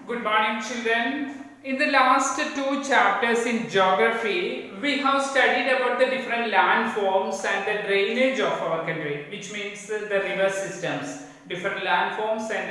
Good morning, children. In the last two chapters in geography, we have studied about the different landforms and the drainage of our country, which means the river systems, different landforms and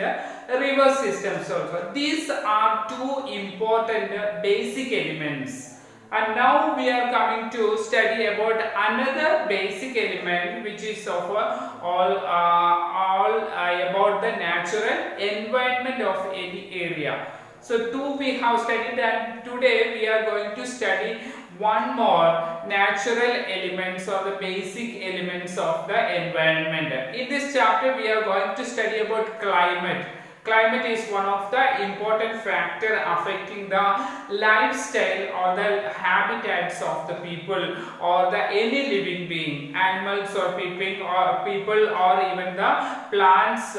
river systems also. These are two important basic elements. And now we are coming to study about another basic element, which is of all about the natural environment of any area. So two we have studied, and today we are going to study one more natural elements or the basic elements of the environment. In this chapter we are going to study about climate. Climate is one of the important factor affecting the lifestyle or the habitats of the people or the any living being, animals or people or even the plants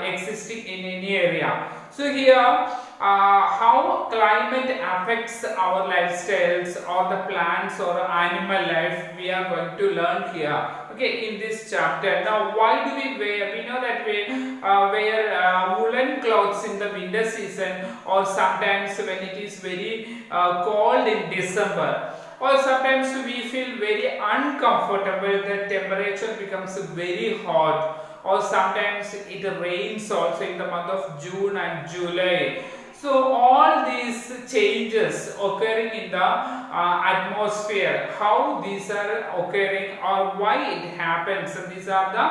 existing in any area. So here how climate affects our lifestyles or the plants or animal life we are going to learn here, okay, in this chapter. Now why do we wear? We know that we wear woolen clothes in the winter season, or sometimes when it is very cold in December, or sometimes we feel very uncomfortable, the temperature becomes very hot, or sometimes it rains also in the month of June and July. So all these changes occurring in the atmosphere, how these are occurring or why it happens, these are the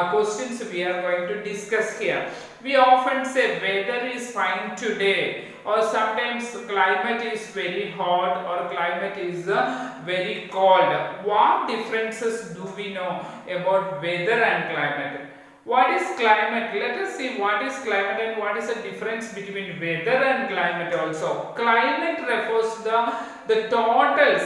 questions we are going to discuss here. We often say weather is fine today, or sometimes climate is very hot or climate is very cold. What differences do we know about weather and climate? What is climate? Let us see what is climate and what is the difference between weather and climate also. Climate refers to the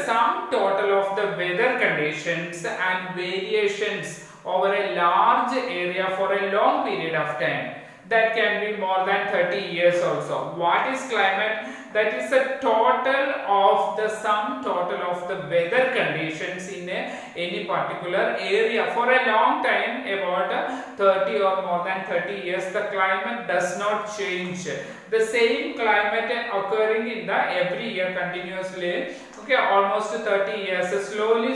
sum total of the weather conditions and variations over a large area for a long period of time. That can be more than 30 years also. What is climate? That is a total of the sum total of the weather conditions in any particular area for a long time, about 30 or more than 30 years. The climate does not change. The same climate occurring in the every year continuously, okay, almost 30 years. Slowly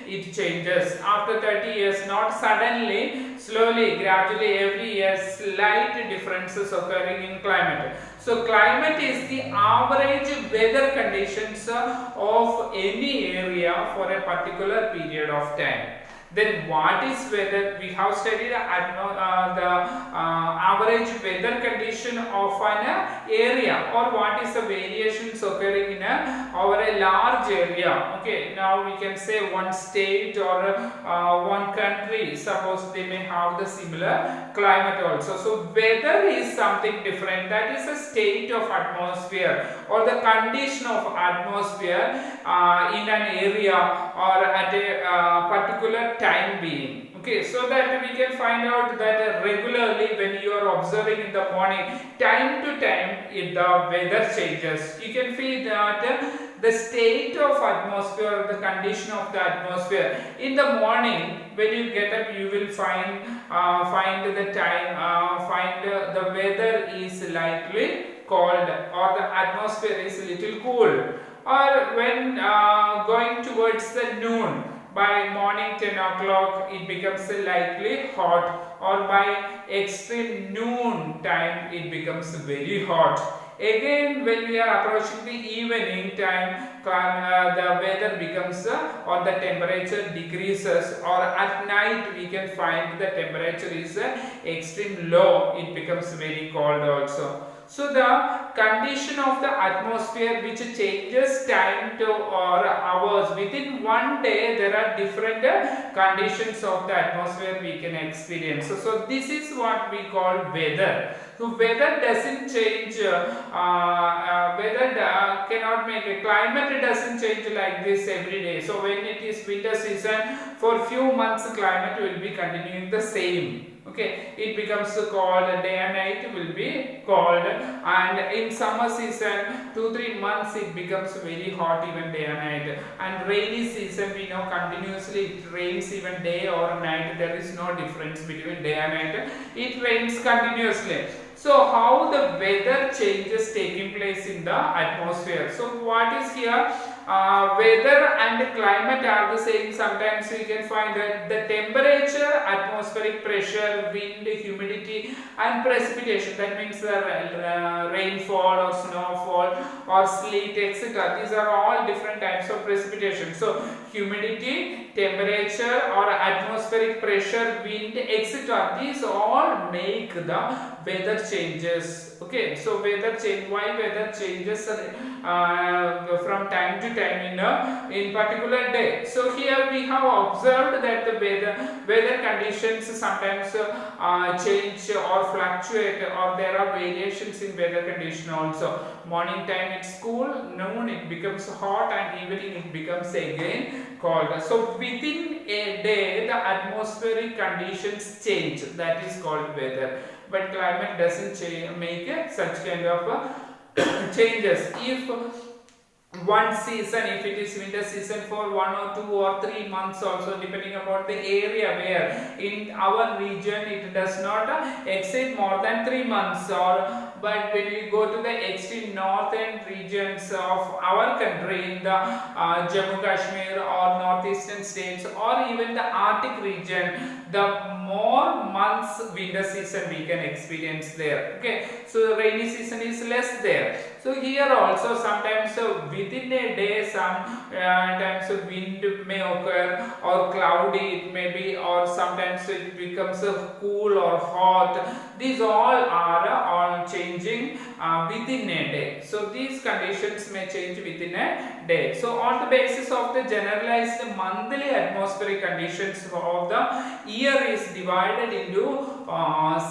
it changes. After 30 years, not suddenly, slowly, gradually, every year slight differences occurring in climate. So climate is the average weather conditions of any area for a particular period of time. Then what is weather? We have studied the average weather condition of an area, or what is the variations occurring in over a large area. Okay, now we can say one state or one country, suppose they may have the similar climate also. So weather is something different. That is a state of atmosphere or the condition of atmosphere in an area or at a particular time being. Okay, so that we can find out that regularly when you are observing in the morning, time to time if the weather changes, you can feel that the state of atmosphere or the condition of the atmosphere in the morning when you get up, you will find the time, the weather is likely cold or the atmosphere is little cool, or when going towards the noon, by morning 10 o'clock it becomes likely hot, or by extreme noon time it becomes very hot. Again when we are approaching the evening time, the weather becomes or the temperature decreases, or at night we can find the temperature is extreme low, it becomes very cold also. So the condition of the atmosphere which changes time to or hours within one day, there are different conditions of the atmosphere we can experience. So this is what we call weather. So weather doesn't change, weather cannot make a climate doesn't change like this every day. So when it is winter season, for few months climate will be continuing the same. Okay, it becomes cold, day and night will be cold, and in summer season 2-3 months it becomes very hot even day and night, and rainy season we know continuously it rains even day or night, there is no difference between day and night, it rains continuously. So how the weather weather changes taking place in the atmosphere. So what is here? Weather and climate are the same. Sometimes we can find that the temperature, atmospheric pressure, wind, humidity and precipitation, that means the rainfall or snowfall or sleet, etc. These are all different types of precipitation. So humidity, temperature or atmospheric pressure, wind, etc. These all make the weather changes. Okay, so weather change, why weather changes from time to time in particular day. So here we have observed that the weather conditions sometimes change or fluctuate, or there are variations in weather condition also. Morning time it's cool, noon it becomes hot, and evening it becomes again cold. So within a day the atmospheric conditions change, that is called weather. But climate doesn't make such kind of changes. If one season, if it is winter season for 1 or 2 or 3 months also, depending upon the area, where in our region it does not exceed more than 3 months, or but when we go to the extreme northern regions of our country, in the Jammu Kashmir or northeastern states, or even the Arctic region, the more months winter season we can experience there. Okay, so the rainy season is less there. So here also sometimes within a day sometimes wind may occur, or cloudy it may be, or sometimes it becomes cool or hot. These all are changing within a day. So these conditions may change within a day. So on the basis of the generalized monthly atmospheric conditions of the year is divided into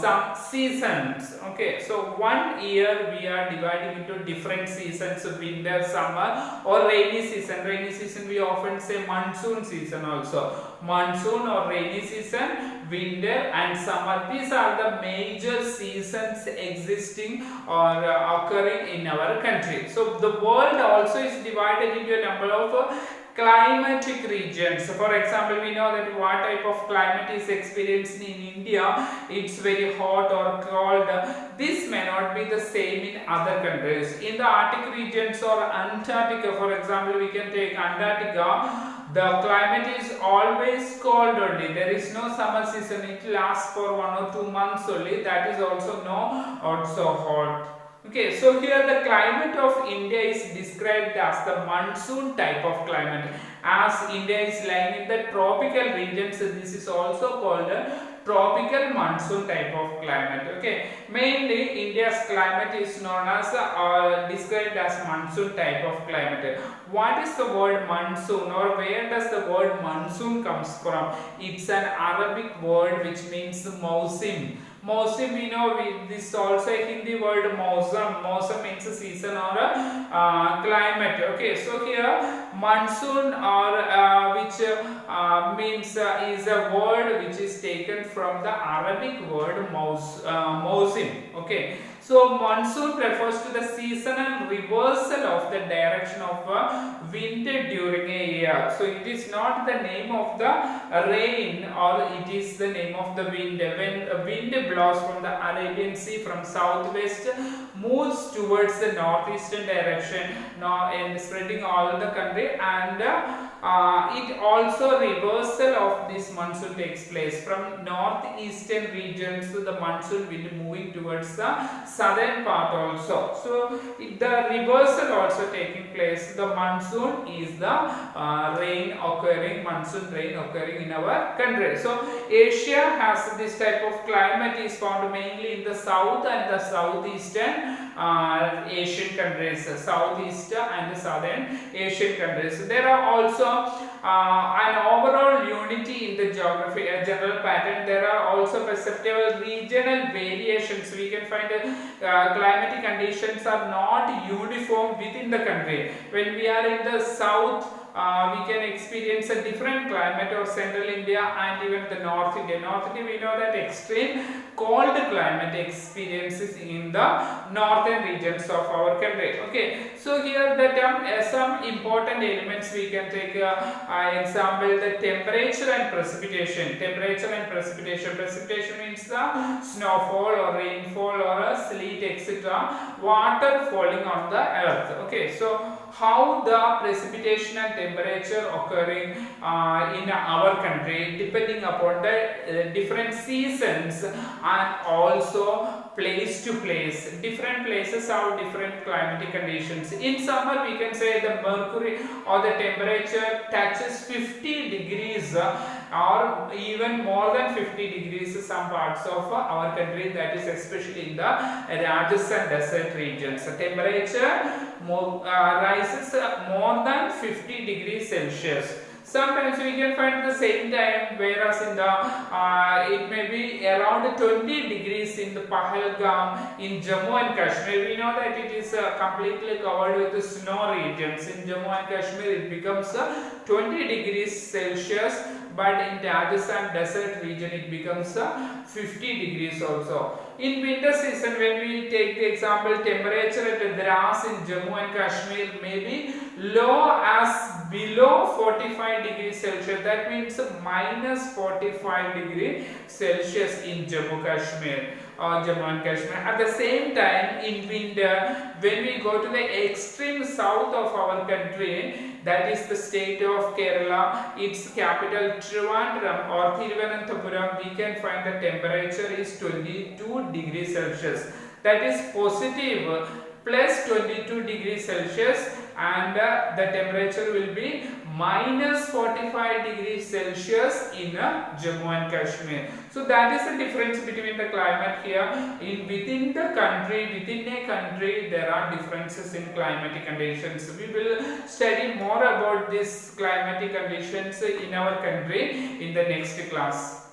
some seasons. Okay, so one year we are dividing into different seasons: winter, summer or rainy season. Rainy season we often say monsoon season also. Monsoon or rainy season, winter and summer. These are the major seasons existing or occurring in our country. So the world also is divided into a number of climatic regions. For example, we know that what type of climate is experienced in India. It's very hot or cold. This may not be the same in other countries. In the Arctic regions or Antarctica, for example, we can take Antarctica. The climate is always cold only. There is no summer season. It lasts for 1 or 2 months only. That is also hot. Okay, so here the climate of India is described as the monsoon type of climate. As India is lying in the tropical regions, this is also called a tropical monsoon type of climate. Okay, mainly India's climate is known as described as monsoon type of climate. What is the word monsoon, or where does the word monsoon comes from? It's an Arabic word which means mausim. Mausim, we know this also a Hindi word mausam. Mausam means a season or a climate. Okay, so here monsoon or which means is a word which is taken from the Arabic word mausim. Okay, so monsoon refers to the seasonal reversal of the direction of wind during a year. So it is not the name of the rain, or it is the name of the wind. When a wind blows from the Arabian Sea from southwest, moves towards the northeastern direction, and spreading all the country, and it also reversal of this monsoon takes place from northeastern regions to the monsoon wind moving towards the southern part also. So the reversal also taking place. The monsoon is the monsoon rain occurring in our country. So Asia has this type of climate, is found mainly in the south and the southeastern Asian countries, southeast and southern Asian countries. There are also an overall unity in the geography, a general pattern. There are also perceptible regional variations. We can find climatic conditions are not uniform within the country. When we are in the south we can experience a different climate of central India and even the North India. North India, we know that extreme cold climate experiences in the northern regions of our country. Okay, so here the term some important elements we can take example, the temperature and precipitation. Temperature and precipitation. Precipitation means the snowfall or rainfall or a sleet, etc. Water falling on the earth. Okay, so how the precipitation and temperature occurring in our country depending upon the different seasons and also place to place. Different places have different climatic conditions. In summer we can say the mercury or the temperature touches 50 degrees or even more than 50 degrees some parts of our country, that is especially in the Rajasthan desert regions. The temperature rises more than 50 degrees Celsius. Sometimes we can find the same time, whereas in the it may be around 20 degrees in the Pahalgam in Jammu and Kashmir. We know that it is completely covered with the snow regions. In Jammu and Kashmir it becomes 20 degrees Celsius, but in Rajasthan desert region it becomes 50 degrees also. In winter season, when we take the example, temperature at Dras in Jammu and Kashmir may be low as below 45 degrees Celsius. That means minus 45 degrees Celsius in Jammu Kashmir or Jammu and Kashmir. At the same time, in winter, when we go to the extreme south of our country, that is the state of Kerala, its capital Trivandrum or Thiruvananthapuram, we can find the temperature is 22 degrees Celsius. That is positive plus 22 degrees Celsius, and the temperature will be minus 45 degrees Celsius in Jammu and Kashmir. So that is the difference between the climate here. Within a country, there are differences in climatic conditions. We will study more about these climatic conditions in our country in the next class.